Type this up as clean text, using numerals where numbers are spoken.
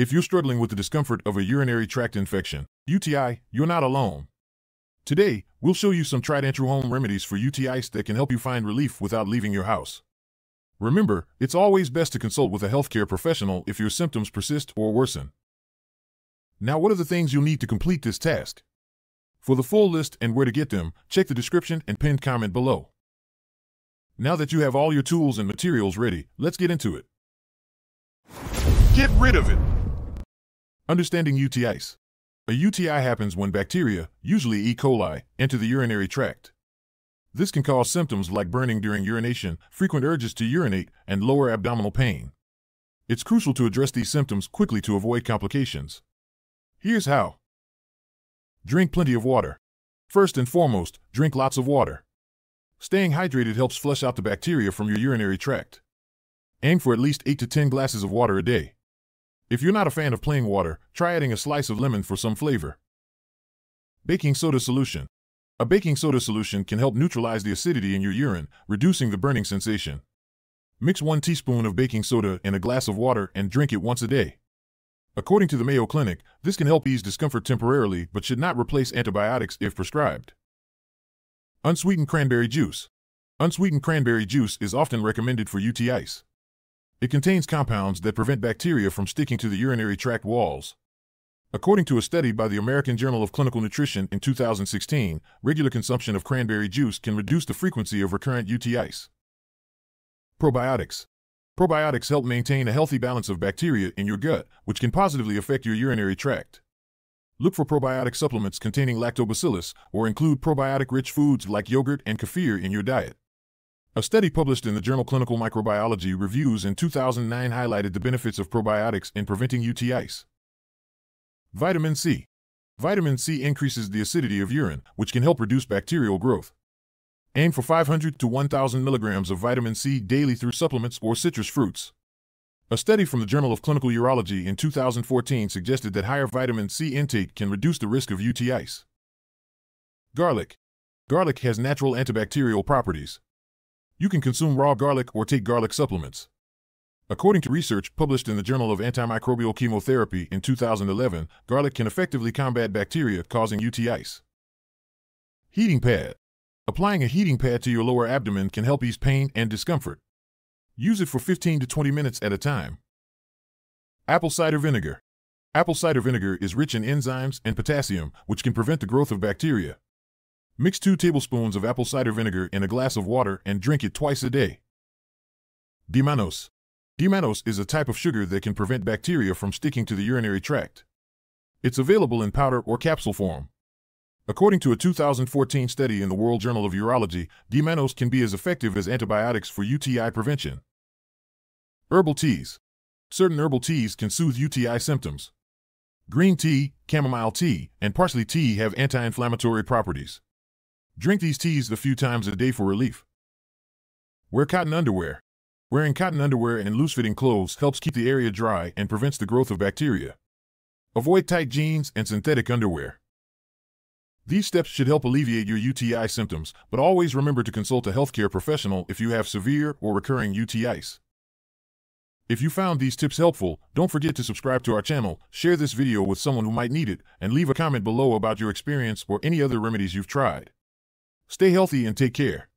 If you're struggling with the discomfort of a urinary tract infection, UTI, you're not alone. Today, we'll show you some tried and true home remedies for UTIs that can help you find relief without leaving your house. Remember, it's always best to consult with a healthcare professional if your symptoms persist or worsen. Now, what are the things you'll need to complete this task? For the full list and where to get them, check the description and pinned comment below. Now that you have all your tools and materials ready, let's get into it. Get rid of it! Understanding UTIs. A UTI happens when bacteria, usually E. coli, enter the urinary tract. This can cause symptoms like burning during urination, frequent urges to urinate, and lower abdominal pain. It's crucial to address these symptoms quickly to avoid complications. Here's how. Drink plenty of water. First and foremost, drink lots of water. Staying hydrated helps flush out the bacteria from your urinary tract. Aim for at least 8 to 10 glasses of water a day. If you're not a fan of plain water, try adding a slice of lemon for some flavor. Baking soda solution. A baking soda solution can help neutralize the acidity in your urine, reducing the burning sensation. Mix 1 teaspoon of baking soda in a glass of water and drink it once a day. According to the Mayo Clinic, this can help ease discomfort temporarily but should not replace antibiotics if prescribed. Unsweetened cranberry juice. Unsweetened cranberry juice is often recommended for UTIs. It contains compounds that prevent bacteria from sticking to the urinary tract walls. According to a study by the American Journal of Clinical Nutrition in 2016, regular consumption of cranberry juice can reduce the frequency of recurrent UTIs. Probiotics. Probiotics help maintain a healthy balance of bacteria in your gut, which can positively affect your urinary tract. Look for probiotic supplements containing lactobacillus or include probiotic-rich foods like yogurt and kefir in your diet. A study published in the journal Clinical Microbiology Reviews in 2009 highlighted the benefits of probiotics in preventing UTIs. Vitamin C. Vitamin C increases the acidity of urine, which can help reduce bacterial growth. Aim for 500 to 1,000 milligrams of vitamin C daily through supplements or citrus fruits. A study from the Journal of Clinical Urology in 2014 suggested that higher vitamin C intake can reduce the risk of UTIs. Garlic. Garlic has natural antibacterial properties. You can consume raw garlic or take garlic supplements. According to research published in the Journal of Antimicrobial Chemotherapy in 2011, garlic can effectively combat bacteria causing UTIs. Heating pad. Applying a heating pad to your lower abdomen can help ease pain and discomfort. Use it for 15 to 20 minutes at a time. Apple cider vinegar. Apple cider vinegar is rich in enzymes and potassium, which can prevent the growth of bacteria. Mix 2 tablespoons of apple cider vinegar in a glass of water and drink it twice a day. D-mannose. D-mannose is a type of sugar that can prevent bacteria from sticking to the urinary tract. It's available in powder or capsule form. According to a 2014 study in the World Journal of Urology, D-mannose can be as effective as antibiotics for UTI prevention. Herbal teas. Certain herbal teas can soothe UTI symptoms. Green tea, chamomile tea, and parsley tea have anti-inflammatory properties. Drink these teas a few times a day for relief. Wear cotton underwear. Wearing cotton underwear and loose-fitting clothes helps keep the area dry and prevents the growth of bacteria. Avoid tight jeans and synthetic underwear. These steps should help alleviate your UTI symptoms, but always remember to consult a healthcare professional if you have severe or recurring UTIs. If you found these tips helpful, don't forget to subscribe to our channel, share this video with someone who might need it, and leave a comment below about your experience or any other remedies you've tried. Stay healthy and take care.